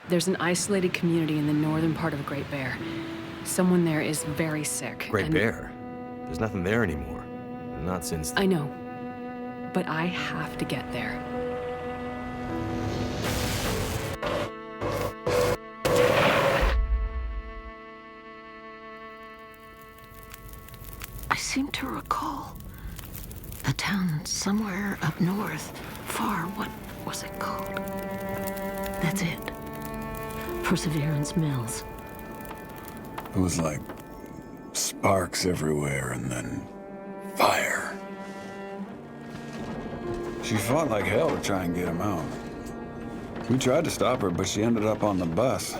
There's an isolated community in the northern part of Great Bear. Someone there is very sick. Great Bear? There's nothing there anymore. Not since... I know. But I have to get there. I seem to recall a town somewhere up north, far. What was it called? That's it. Perseverance Mills. It was like sparks everywhere and then fire. She fought like hell to try and get him out. We tried to stop her, but she ended up on the bus.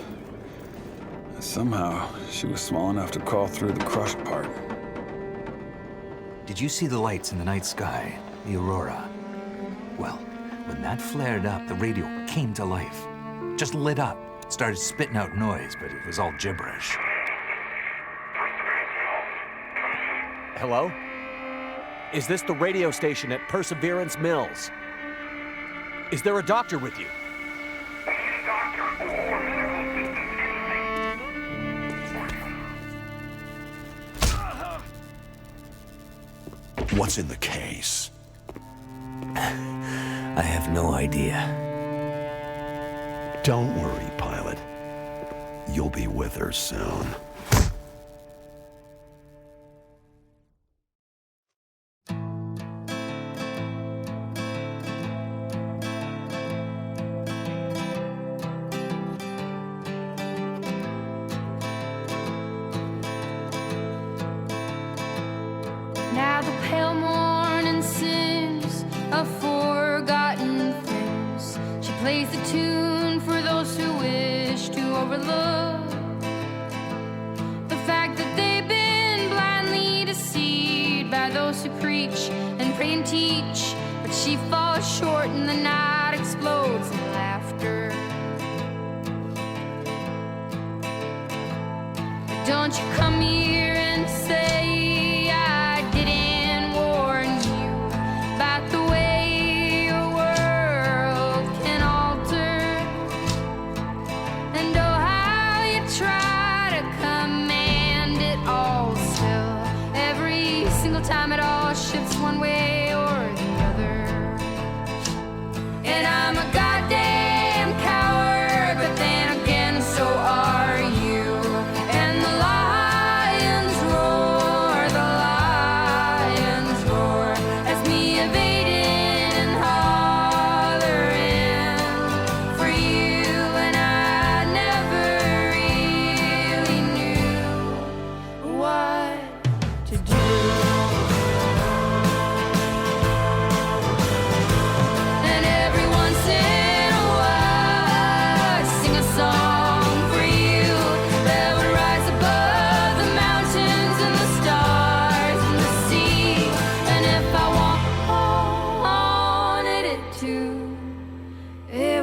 Somehow, she was small enough to crawl through the crushed part. Did you see the lights in the night sky? The aurora? Well, when that flared up, the radio came to life. Just lit up. Started spitting out noise, but it was all gibberish. Hello? Is this the radio station at Perseverance Mills? Is there a doctor with you? What's in the case? I have no idea. Don't worry, pilot. You'll be with her soon. Now the pale morning sings of forgotten things. She plays the tune for those who wish to overlook the fact that they've been blindly deceived by those who preach and pray and teach. But she falls short and the night explodes in laughter. Don't you come here and say time it all shifts one way or the other. And I'm a goddamn coward, but then again, so are you. And the lions roar as me evading and hollering for you. And I never really knew what to do.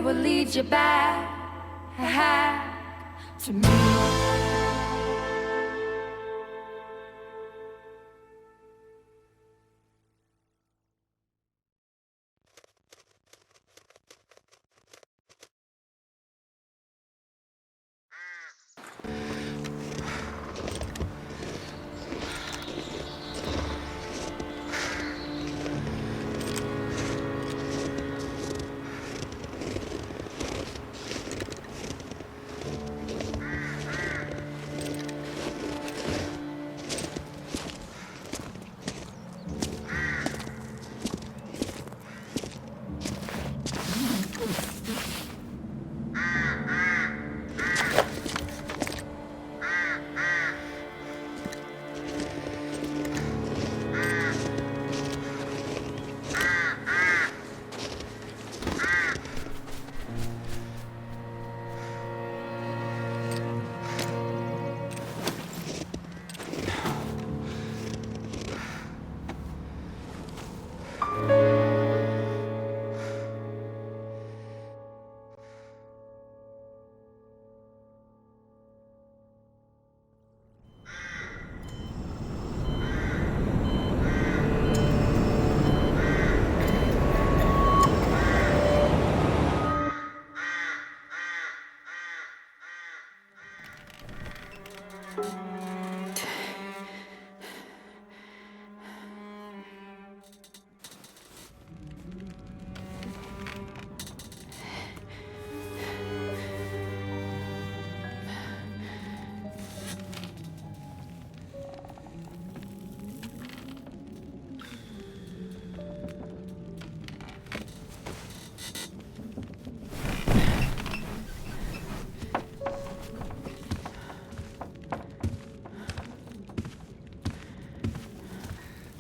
Lead you back to me.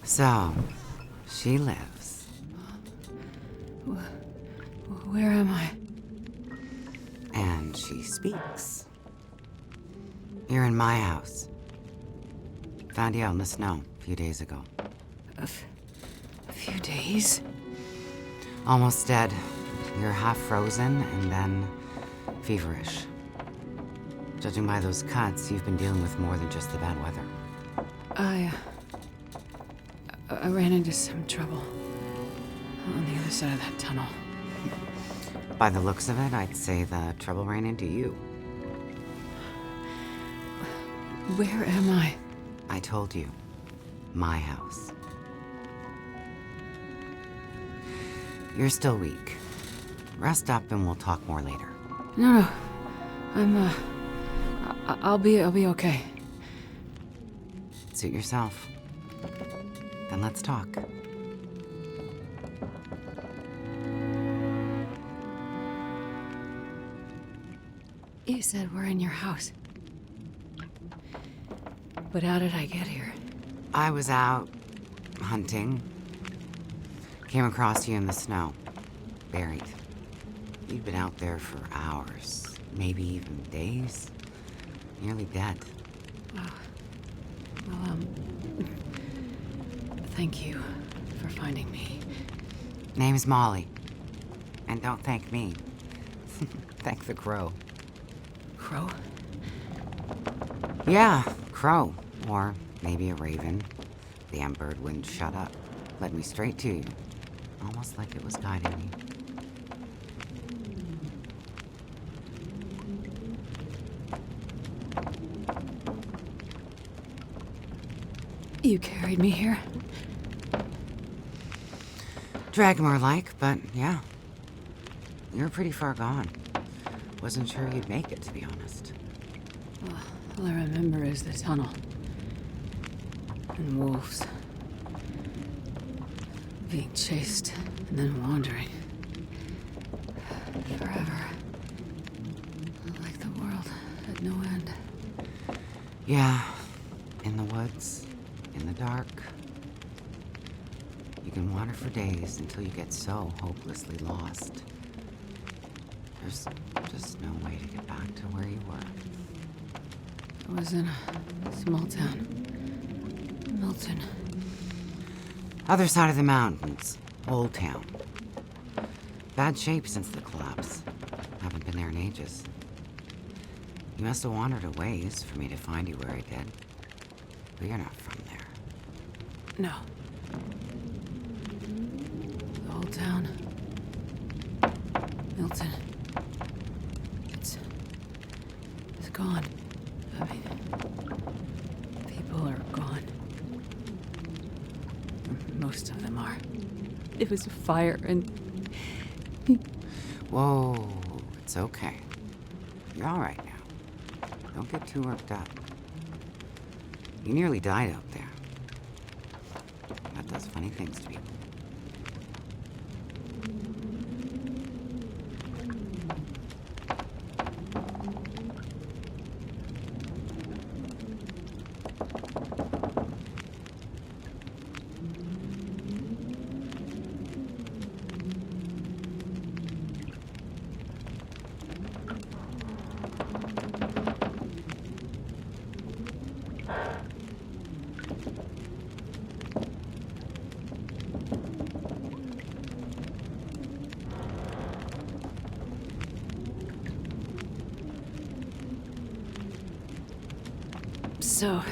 So, she lives. Where am I? And she speaks. You're in my house. Found you out in the snow a few days ago. A few days? Almost dead. You're half frozen and then feverish. Judging by those cuts, you've been dealing with more than just the bad weather. I ran into some trouble on the other side of that tunnel. By the looks of it, I'd say the trouble ran into you. Where am I? I told you. My house. You're still weak. Rest up and we'll talk more later. No. I'm, I'll be okay. Suit yourself. Then let's talk. You said we're in your house. But how did I get here? I was out hunting. Came across you in the snow. Buried. You'd been out there for hours, maybe even days. Nearly dead. Wow. Well, thank you for finding me. Name's Molly. And don't thank me. Thank the crow. Crow? Yeah, crow. Or maybe a raven. The damn bird wouldn't shut up. Led me straight to you. Almost like it was guiding me. You carried me here? Dragmore-like, but yeah. You were pretty far gone. Wasn't sure you'd make it, to be honest. Well, all I remember is the tunnel. And wolves. Being chased, and then wandering. Forever. Like the world had no end. Yeah, in the woods, in the dark. You can wander for days until you get so hopelessly lost. There's just no way to get back to where you were. I was in a small town. Milton. Other side of the mountains, Old Town. Bad shape since the collapse. Haven't been there in ages. You must have wandered a ways for me to find you where I did. But you're not from there. No. The old town. Milton. It's gone. I mean, people are gone. Most of them are. It was a fire and... Whoa, it's okay. You're all right now. Don't get too worked up. You nearly died out there. That does funny things to people. So,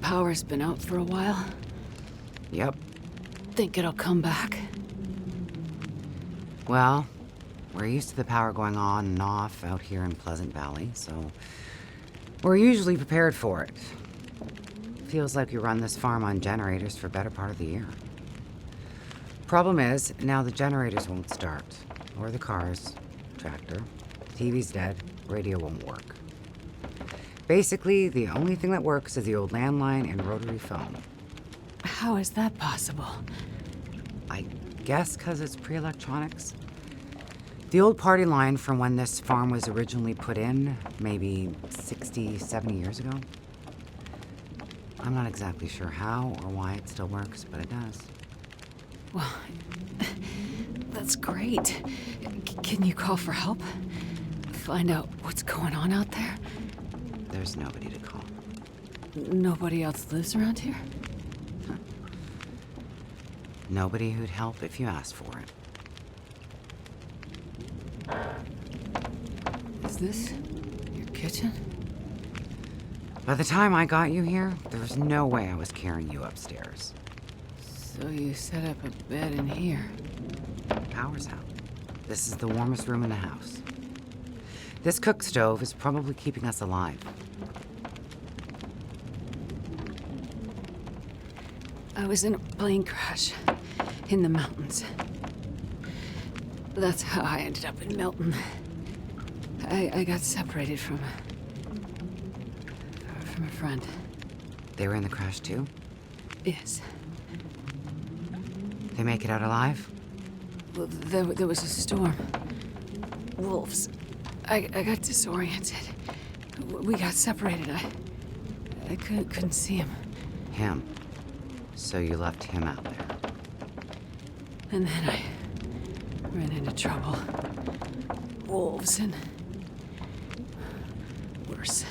power's been out for a while. Yep. Think it'll come back? Well, we're used to the power going on and off out here in Pleasant Valley, so We're usually prepared for it. Feels like we run this farm on generators for better part of the year. Problem is, now the generators won't start. Or the cars, tractor. TV's dead, radio won't work. Basically, the only thing that works is the old landline and rotary phone. How is that possible? I guess because it's pre-electronics. The old party line from when this farm was originally put in, maybe 60, 70 years ago. I'm not exactly sure how or why it still works, but it does. Well, that's great. Can you call for help? Find out what's going on out there? There's nobody to call. Nobody else lives around here? Nobody who'd help if you asked for it. Is this your kitchen? By the time I got you here, there was no way I was carrying you upstairs. So you set up a bed in here. Power's out. This is the warmest room in the house. This cook stove is probably keeping us alive. I was in a plane crash in the mountains. That's how I ended up in Milton. I got separated from a friend. They were in the crash too? Yes. They make it out alive? Well, there was a storm. Wolves. I got disoriented. We got separated. I couldn't see him. Him. So you left him out there. And then I ran into trouble. Wolves and worse.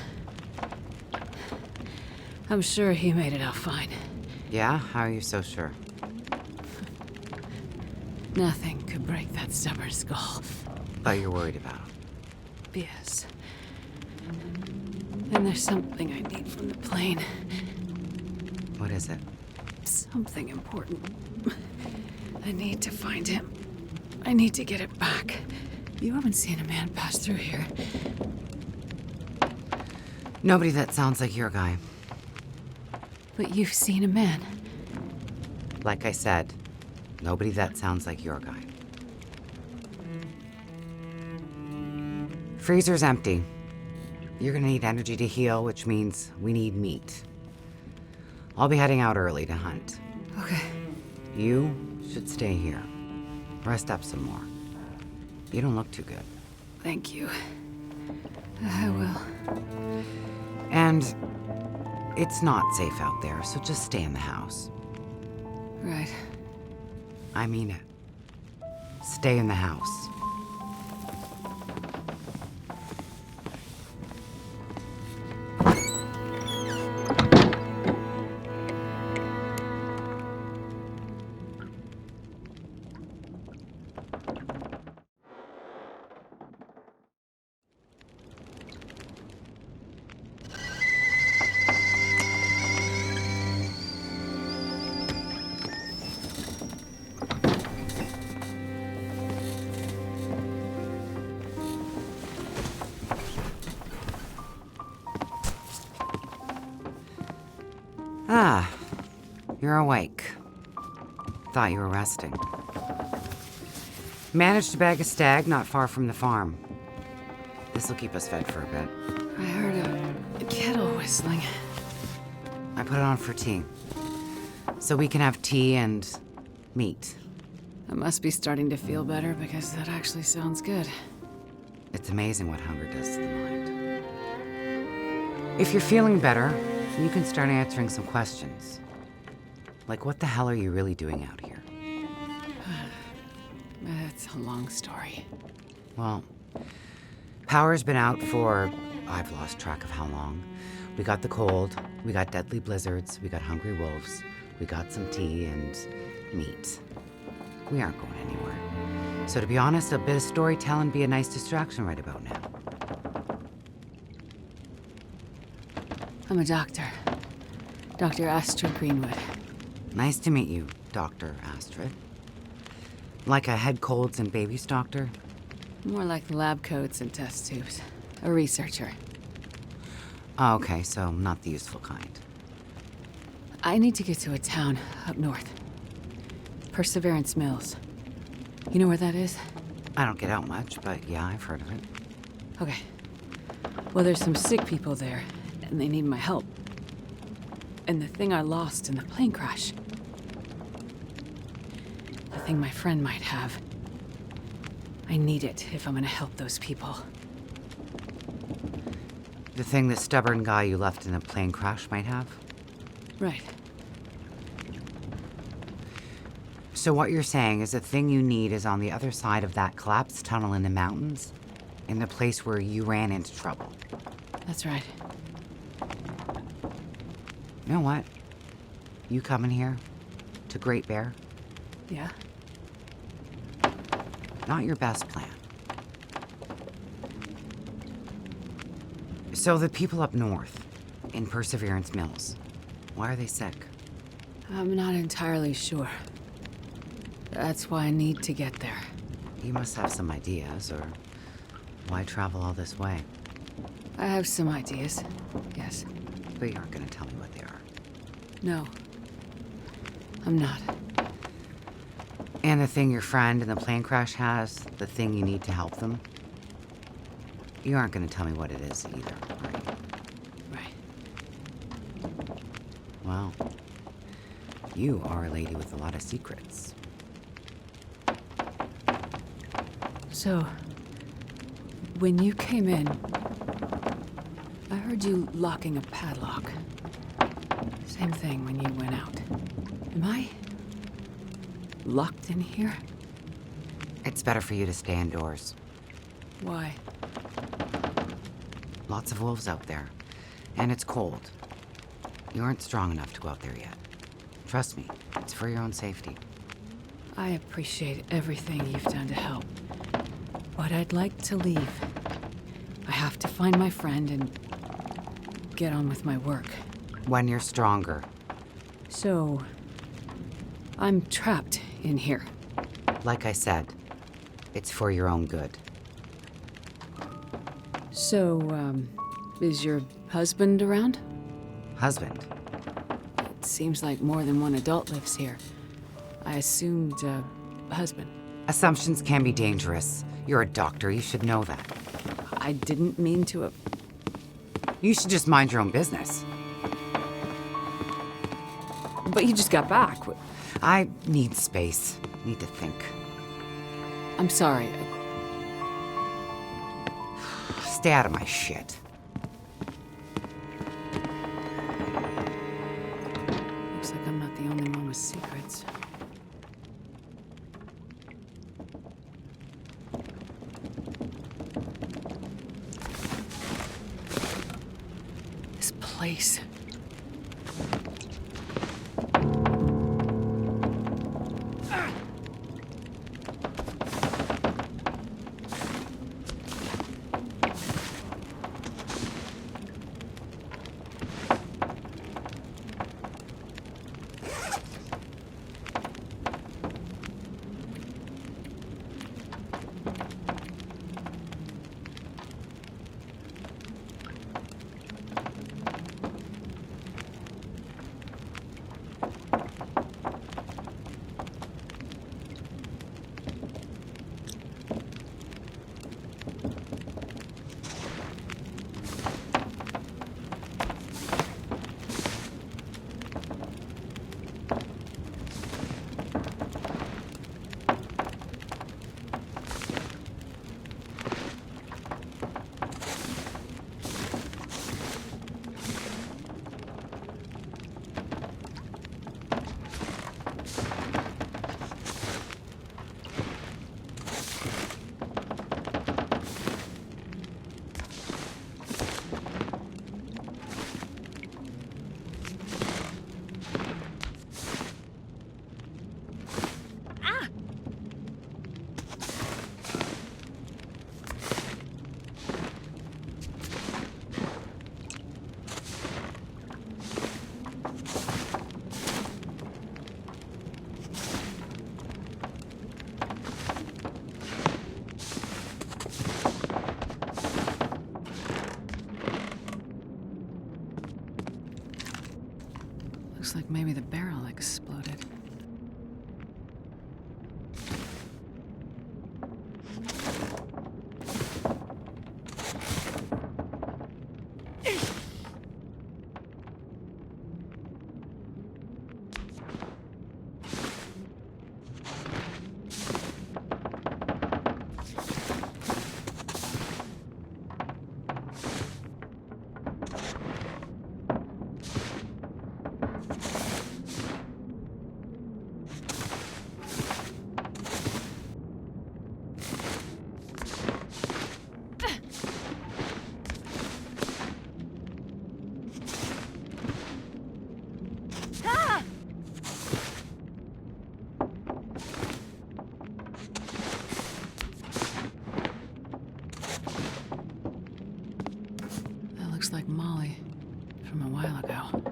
I'm sure he made it out fine. Yeah? How are you so sure? Nothing could break that stubborn skull. But you're worried about him. Yes. And there's something I need from the plane. What is it? Something important. I need to find him. I need to get it back. You haven't seen a man pass through here. Nobody that sounds like your guy. But you've seen a man. Like I said, nobody that sounds like your guy. Freezer's empty. You're gonna need energy to heal, which means we need meat. I'll be heading out early to hunt. Okay. You should stay here. Rest up some more. You don't look too good. Thank you. I will. And it's not safe out there, so just stay in the house. Right. I mean it. Stay in the house. Ah, you're awake. Thought you were resting. Managed to bag a stag not far from the farm. This'll keep us fed for a bit. I heard a kettle whistling. I put it on for tea. So we can have tea and meat. I must be starting to feel better because that actually sounds good. It's amazing what hunger does to the mind. If you're feeling better, you can start answering some questions. Like, what the hell are you really doing out here? It's a long story. Well, power's been out for, I've lost track of how long. We got the cold, we got deadly blizzards, we got hungry wolves, we got some tea and meat. We aren't going anywhere. So to be honest, a bit of storytelling be a nice distraction right about now. I'm a doctor. Dr. Astrid Greenwood. Nice to meet you, Dr. Astrid. Like a head colds and babies doctor? More like lab coats and test tubes. A researcher. Oh, okay, so not the useful kind. I need to get to a town up north. Perseverance Mills. You know where that is? I don't get out much, but yeah, I've heard of it. Okay. Well, there's some sick people there, and they need my help. And the thing I lost in the plane crash. The thing my friend might have. I need it if I'm gonna help those people. The thing the stubborn guy you left in the plane crash might have? Right. So what you're saying is the thing you need is on the other side of that collapsed tunnel in the mountains, in the place where you ran into trouble. That's right. You know what? You coming here to Great Bear? Yeah? Not your best plan. So the people up north, in Perseverance Mills, why are they sick? I'm not entirely sure. That's why I need to get there. You must have some ideas, or why travel all this way? I have some ideas, yes. But you aren't gonna tell me what they are. No. I'm not. And the thing your friend in the plane crash has, the thing you need to help them, you aren't gonna tell me what it is either, right? Right. Well, you are a lady with a lot of secrets. So, when you came in, I heard you locking a padlock. Same thing when you went out. Am I locked in here? It's better for you to stay indoors. Why? Lots of wolves out there, and it's cold. You aren't strong enough to go out there yet. Trust me, it's for your own safety. I appreciate everything you've done to help. But I'd like to leave. I have to find my friend and get on with my work. When you're stronger. So, I'm trapped in here. Like I said, it's for your own good. So, is your husband around? Husband? It seems like more than one adult lives here. I assumed, husband. Assumptions can be dangerous. You're a doctor, you should know that. I didn't mean to have... You should just mind your own business. But you just got back. I need space. Need to think. I'm sorry. Stay out of my shit. Looks like I'm not the only one with secrets. This place. Looks like maybe the barrel exploded. Looks like Molly from a while ago.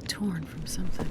Torn from something.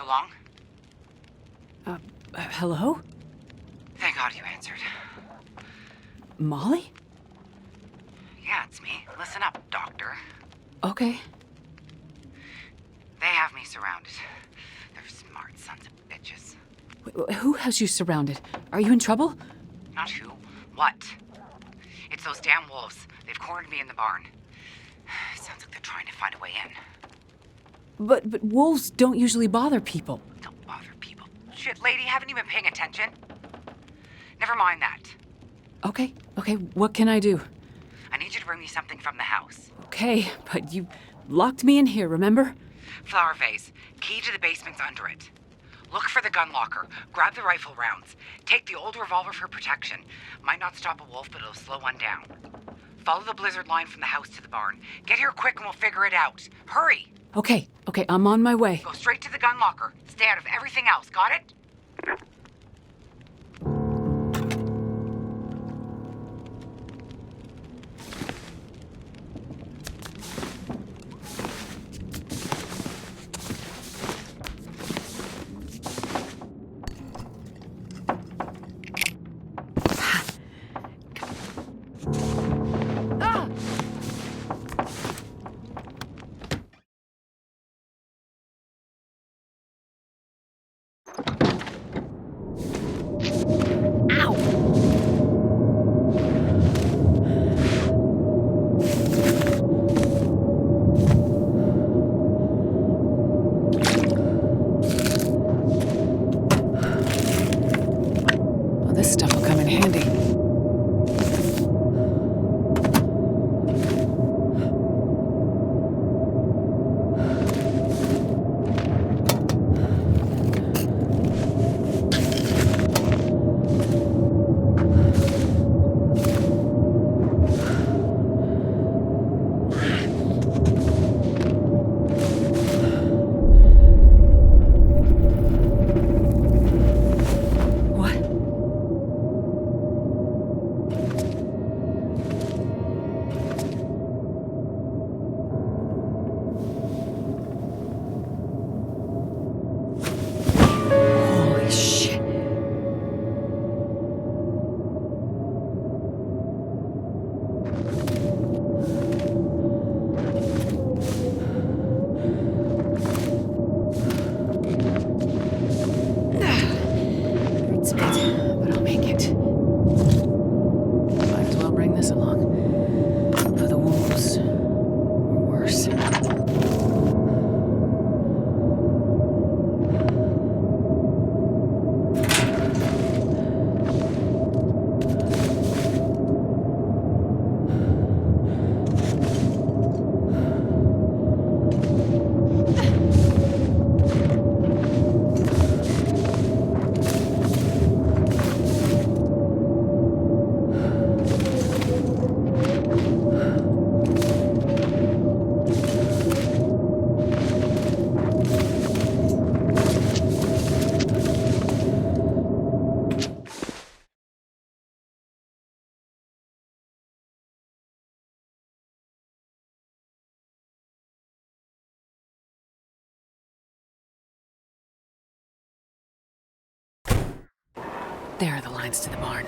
along? Hello? Thank God you answered. Molly? Yeah, it's me. Listen up, Doctor. Okay. They have me surrounded. They're smart sons of bitches. Who has you surrounded? Are you in trouble? Not who. What? It's those damn wolves. They've cornered me in the barn. Sounds like they're trying to find a way in. But wolves don't usually bother people. Don't bother people. Shit, lady, haven't you been paying attention? Never mind that. Okay, what can I do? I need you to bring me something from the house. Okay, but you locked me in here, remember? Flower vase. Key to the basement's under it. Look for the gun locker. Grab the rifle rounds. Take the old revolver for protection. Might not stop a wolf, but it'll slow one down. Follow the blizzard line from the house to the barn. Get here quick and we'll figure it out. Hurry! Okay, I'm on my way. Go straight to the gun locker. Stay out of everything else, got it? This stuff will come in handy. Holy shit. Hurts a bit, but I'll make it. Might as well bring this along. For the wolves. Or worse. There are the lines to the barn.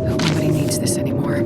Hope nobody needs this anymore.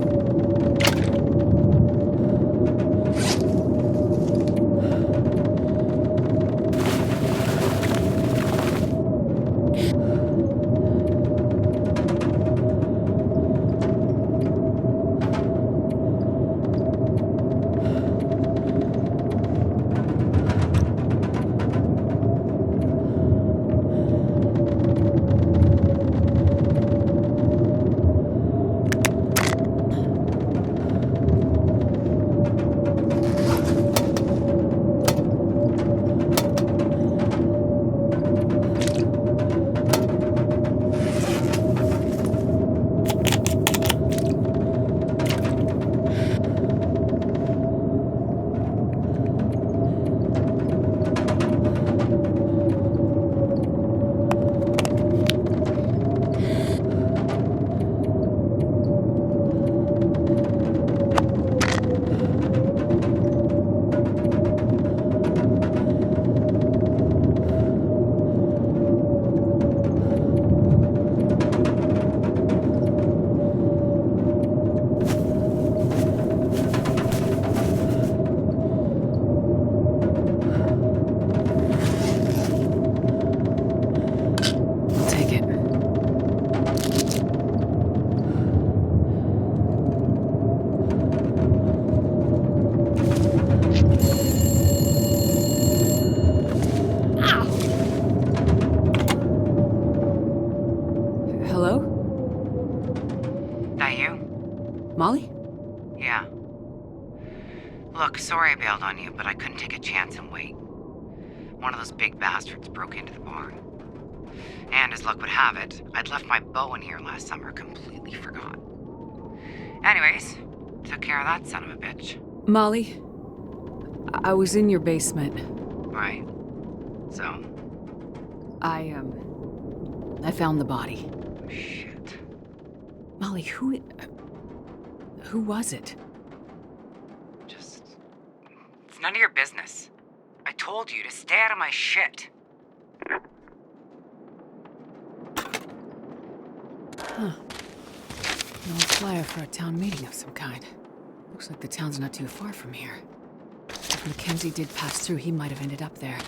Molly? Yeah. Look, sorry I bailed on you, but I couldn't take a chance and wait. One of those big bastards broke into the barn. And as luck would have it, I'd left my bow in here last summer, completely forgot. Anyways, took care of that son of a bitch. Molly, I was in your basement. Right. So? I found the body. Shit. Molly, who was it? It's none of your business. I told you to stay out of my shit. Huh. No flyer for a town meeting of some kind. Looks like the town's not too far from here. If Mackenzie did pass through, he might have ended up there.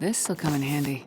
This'll come in handy.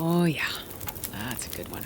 Oh yeah, that's a good one.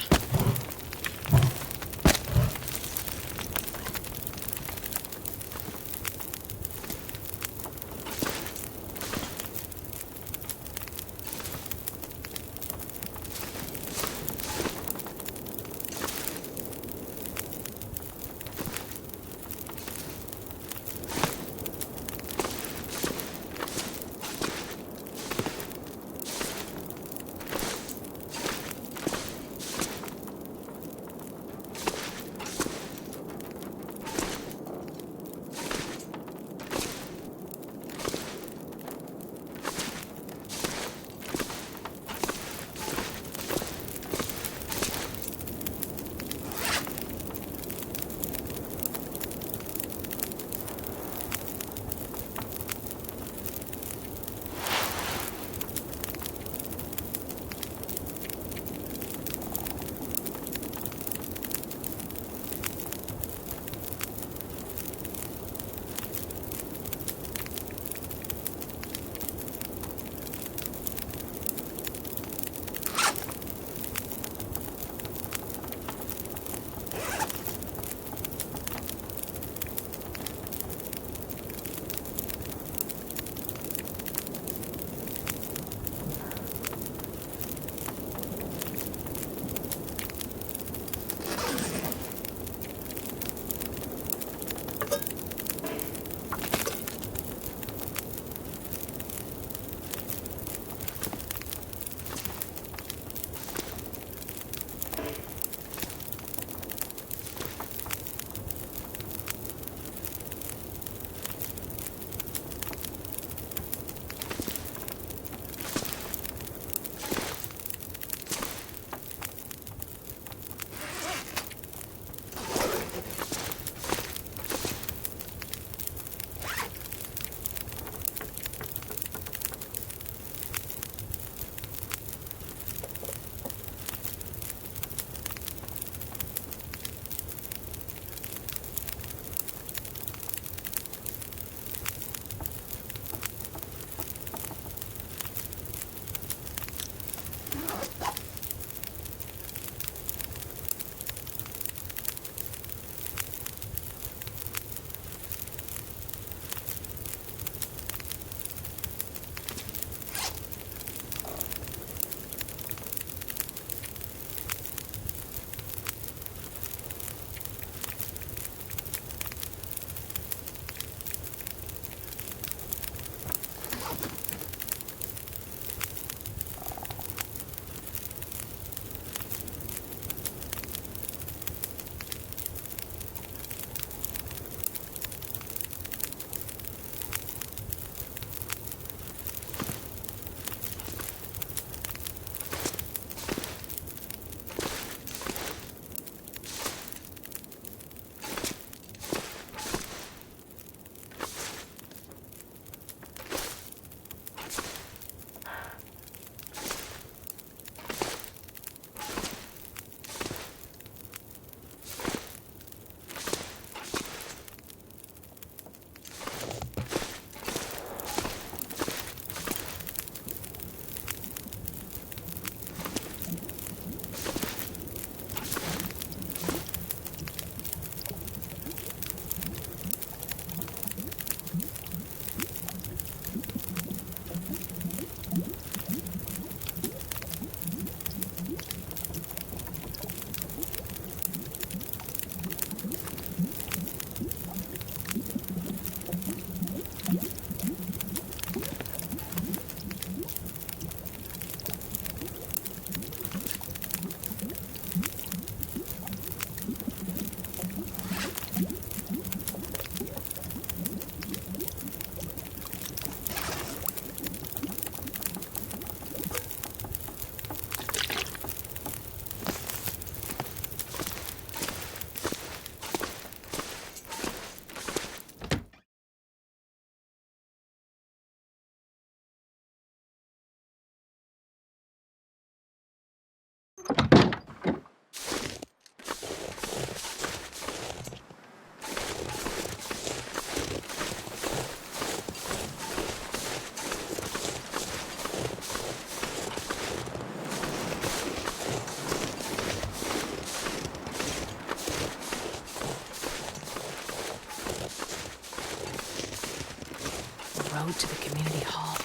community hall.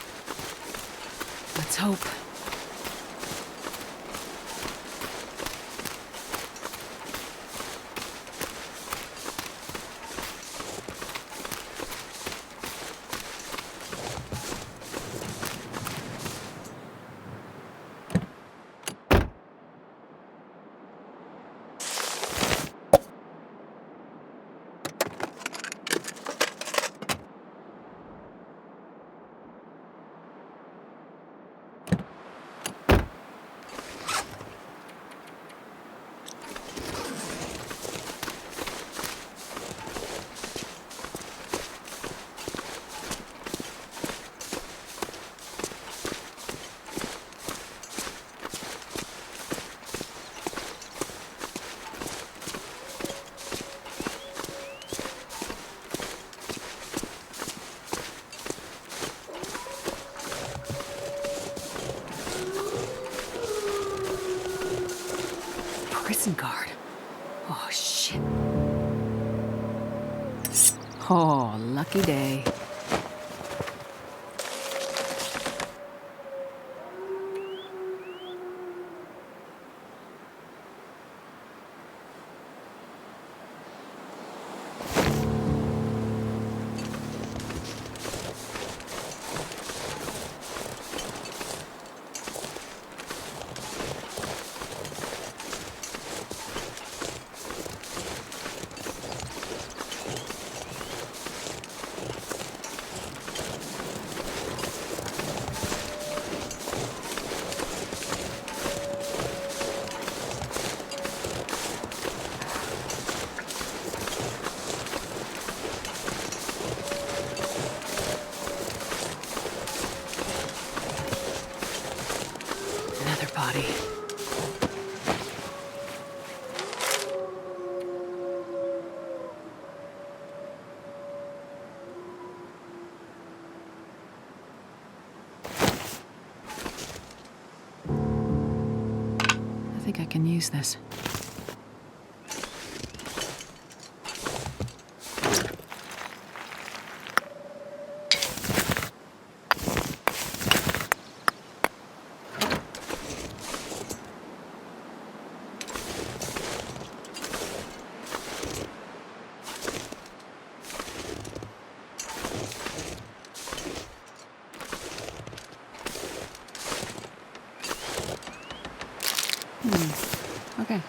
Let's hope. Prison guard. Oh, shit. Oh, lucky day. Another body. I think I can use this. Okay.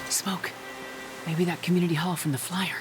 Smoke. Maybe that community hall from the flyer.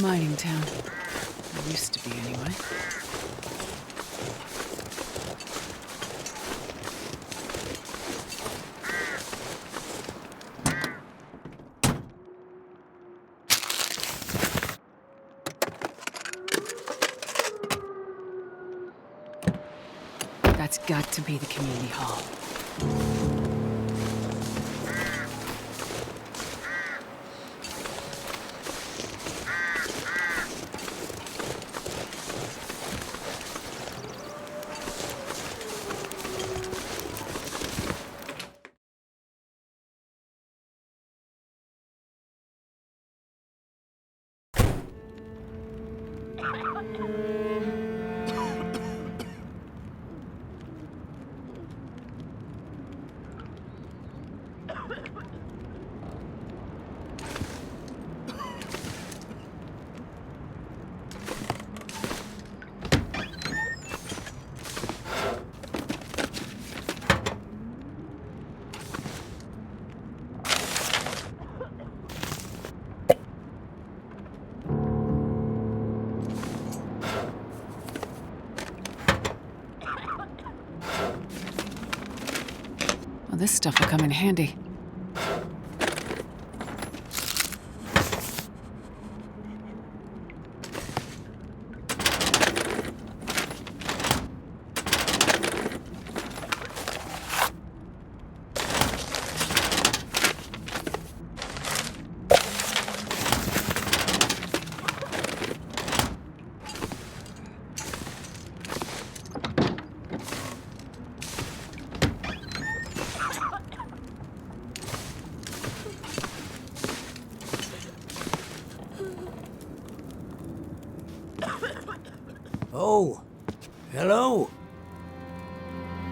Mining town. It used to be, anyway. That's got to be the community hall. Well, this stuff will come in handy. Hello?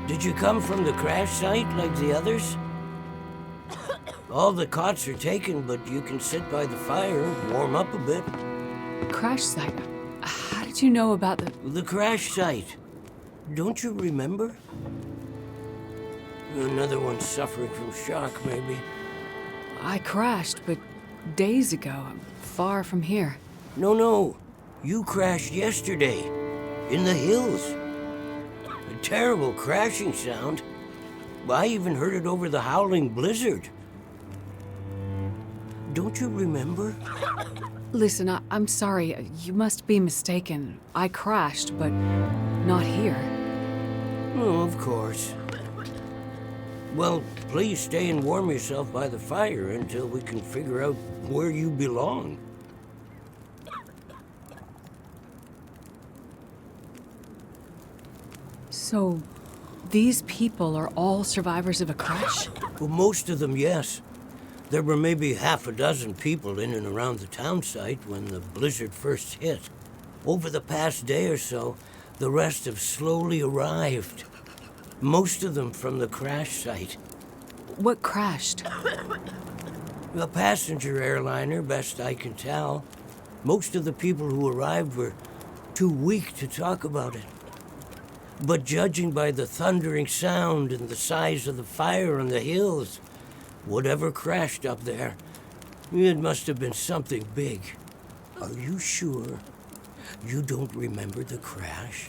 Did you come from the crash site like the others? All the cots are taken, but you can sit by the fire, warm up a bit. Crash site? How did you know about the... The crash site. Don't you remember? Another one suffering from shock, maybe. I crashed, but days ago, far from here. No. You crashed yesterday. In the hills. A terrible crashing sound. I even heard it over the howling blizzard. Don't you remember? Listen, I'm sorry. You must be mistaken. I crashed, but not here. Oh, of course. Well, please stay and warm yourself by the fire until we can figure out where you belong. So, these people are all survivors of a crash? Well, most of them, yes. There were maybe half a dozen people in and around the town site when the blizzard first hit. Over the past day or so, the rest have slowly arrived. Most of them from the crash site. What crashed? A passenger airliner, best I can tell. Most of the people who arrived were too weak to talk about it. But judging by the thundering sound and the size of the fire on the hills, whatever crashed up there, it must have been something big. Are you sure you don't remember the crash?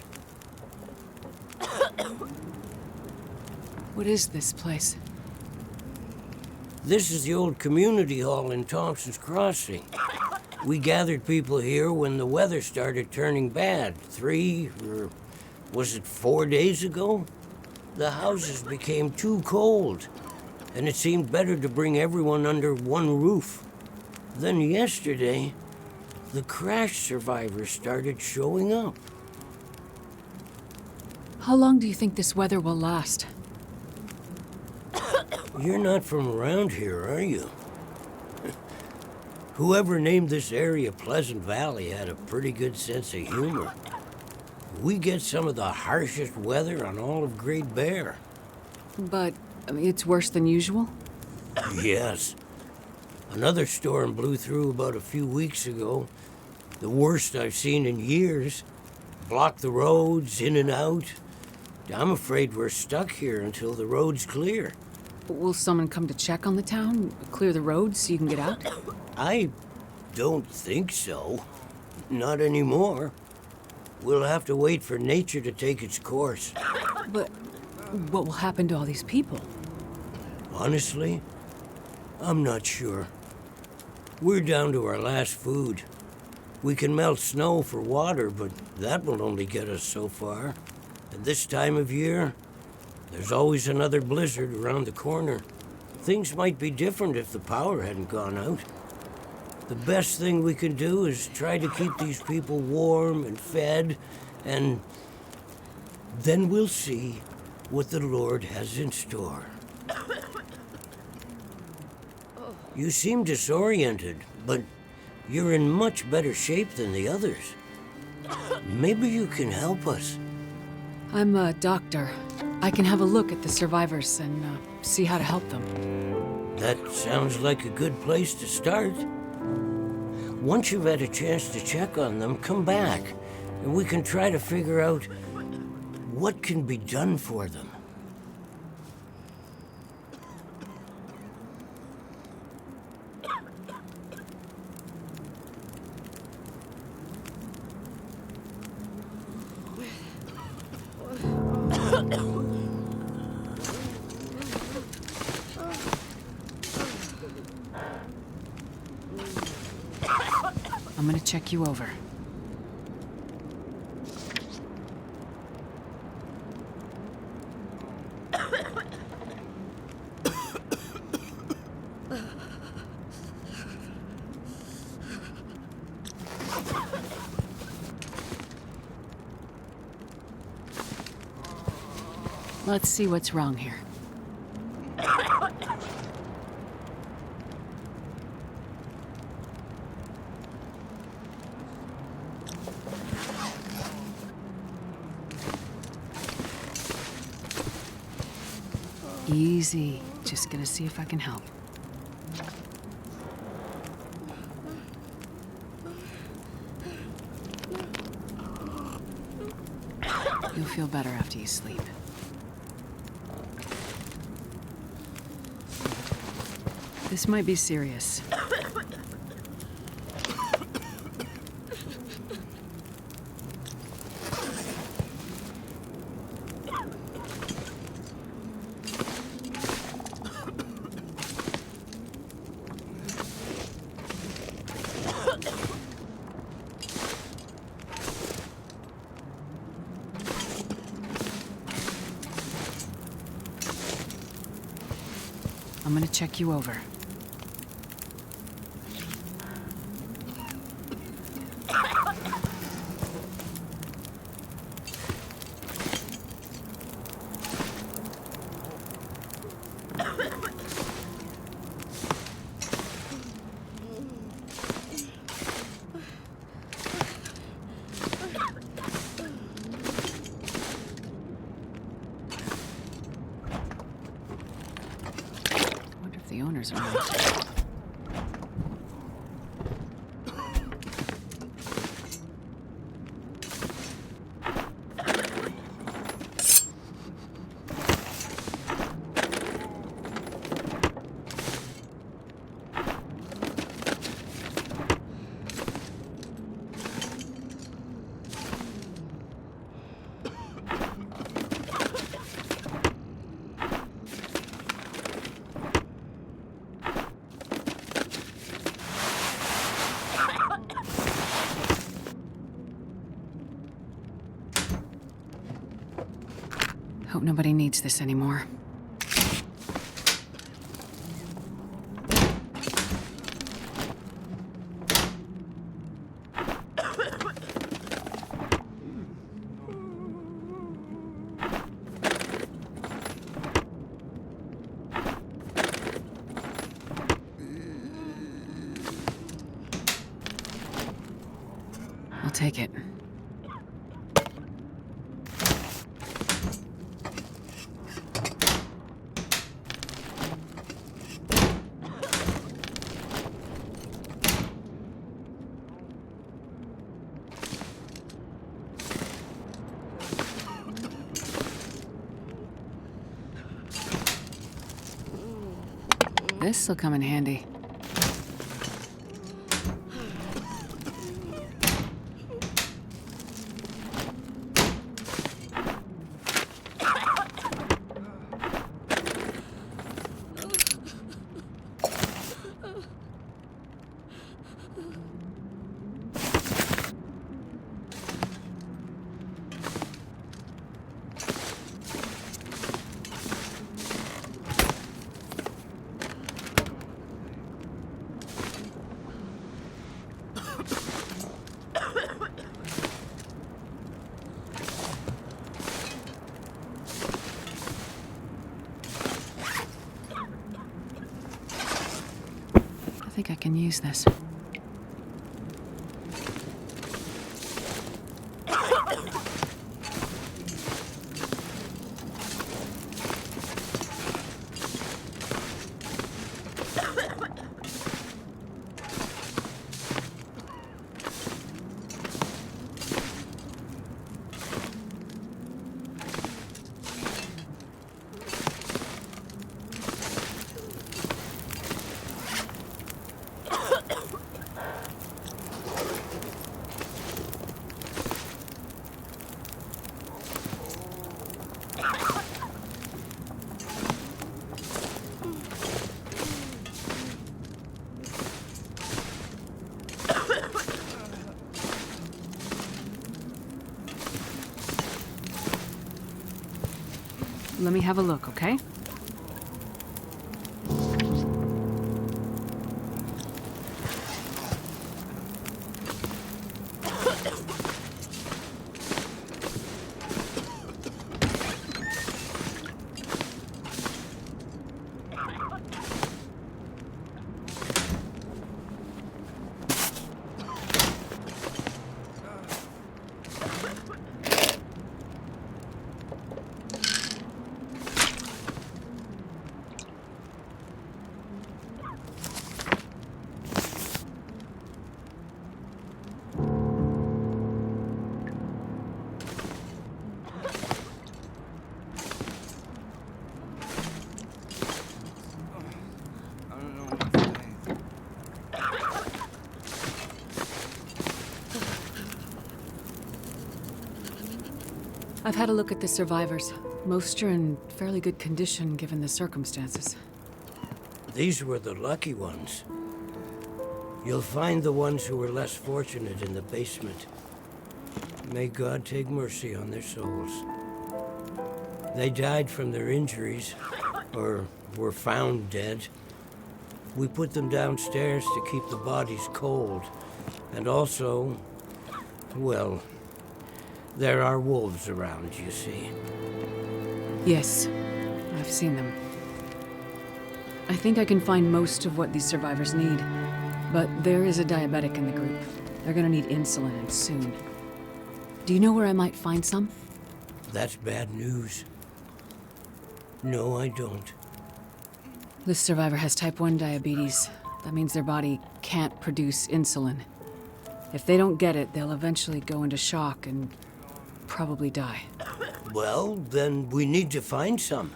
What is this place? This is the old community hall in Thompson's Crossing. We gathered people here when the weather started turning bad. 4 days ago? The houses became too cold, and it seemed better to bring everyone under one roof. Then yesterday, the crash survivors started showing up. How long do you think this weather will last? You're not from around here, are you? Whoever named this area Pleasant Valley had a pretty good sense of humor. We get some of the harshest weather on all of Great Bear. But, it's worse than usual? Yes. Another storm blew through about a few weeks ago. The worst I've seen in years. Blocked the roads, in and out. I'm afraid we're stuck here until the road's clear. Will someone come to check on the town? Clear the roads so you can get out? I don't think so. Not anymore. We'll have to wait for nature to take its course. But what will happen to all these people? Honestly, I'm not sure. We're down to our last food. We can melt snow for water, but that will only get us so far. At this time of year, there's always another blizzard around the corner. Things might be different if the power hadn't gone out. The best thing we can do is try to keep these people warm and fed, and then we'll see what the Lord has in store. You seem disoriented, but you're in much better shape than the others. Maybe you can help us. I'm a doctor. I can have a look at the survivors and see how to help them. That sounds like a good place to start. Once you've had a chance to check on them, come back, and we can try to figure out what can be done for them. I'm gonna check you over. Let's see what's wrong here. Easy. Just gonna see if I can help. You'll feel better after you sleep. This might be serious. I'm gonna check you over. The owners are around. Hope nobody needs this anymore. I'll take it. This'll come in handy. I think I can use this. Let me have a look, okay? I've had a look at the survivors. Most are in fairly good condition given the circumstances. These were the lucky ones. You'll find the ones who were less fortunate in the basement. May God take mercy on their souls. They died from their injuries, or were found dead. We put them downstairs to keep the bodies cold. And also, well, there are wolves around, you see. Yes, I've seen them. I think I can find most of what these survivors need, but there is a diabetic in the group. They're gonna need insulin, and soon. Do you know where I might find some? That's bad news. No, I don't. This survivor has type 1 diabetes. That means their body can't produce insulin. If they don't get it, they'll eventually go into shock and probably die. Well, then we need to find some.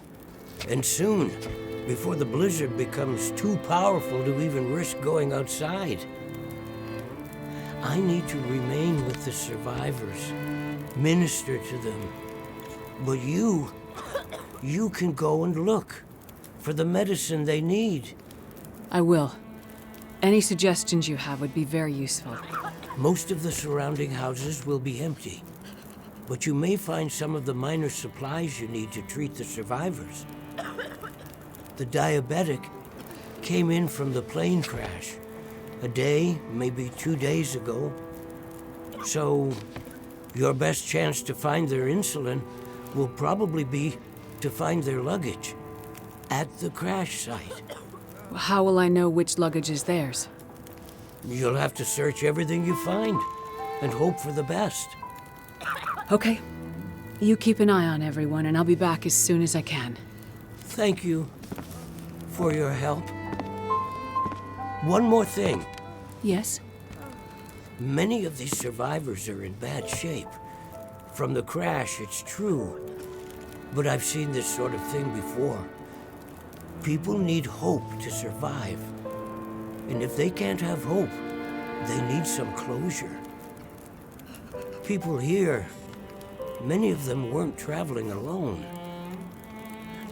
And soon, before the blizzard becomes too powerful to even risk going outside. I need to remain with the survivors, minister to them. But you can go and look for the medicine they need. I will. Any suggestions you have would be very useful. Most of the surrounding houses will be empty, but you may find some of the minor supplies you need to treat the survivors. The diabetic came in from the plane crash a day, maybe 2 days ago. So, your best chance to find their insulin will probably be to find their luggage at the crash site. How will I know which luggage is theirs? You'll have to search everything you find and hope for the best. Okay. You keep an eye on everyone, and I'll be back as soon as I can. Thank you for your help. One more thing. Yes? Many of these survivors are in bad shape. From the crash, it's true. But I've seen this sort of thing before. People need hope to survive. And if they can't have hope, they need some closure. People here, many of them weren't traveling alone.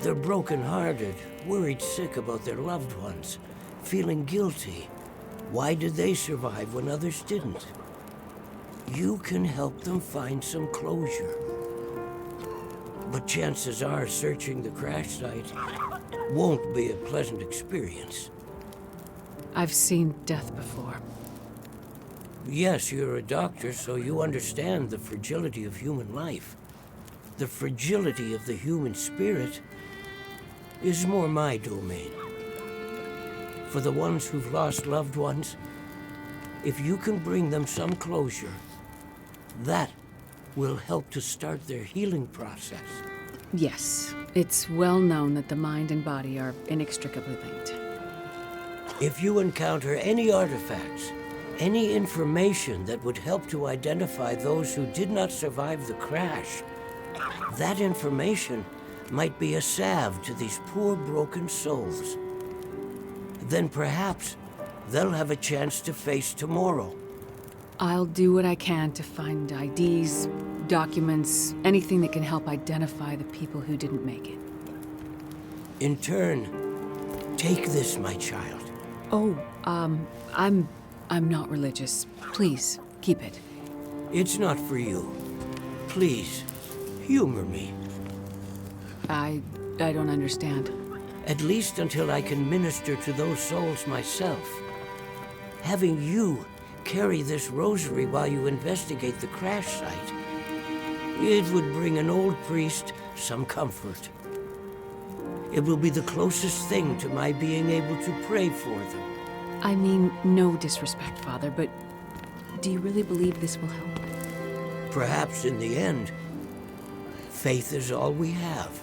They're broken-hearted, worried sick about their loved ones, feeling guilty. Why did they survive when others didn't? You can help them find some closure. But chances are searching the crash site won't be a pleasant experience. I've seen death before. Yes, you're a doctor, so you understand the fragility of human life. The fragility of the human spirit is more my domain. For the ones who've lost loved ones, if you can bring them some closure, that will help to start their healing process. Yes, it's well known that the mind and body are inextricably linked. If you encounter any artifacts, any information that would help to identify those who did not survive the crash, that information might be a salve to these poor broken souls. Then perhaps they'll have a chance to face tomorrow. I'll do what I can to find IDs, documents, anything that can help identify the people who didn't make it. In turn, take this, my child. Oh, I'm not religious. Please, keep it. It's not for you. Please, humor me. I don't understand. At least until I can minister to those souls myself. Having you carry this rosary while you investigate the crash site, it would bring an old priest some comfort. It will be the closest thing to my being able to pray for them. I mean, no disrespect, Father, but do you really believe this will help? Perhaps in the end, faith is all we have.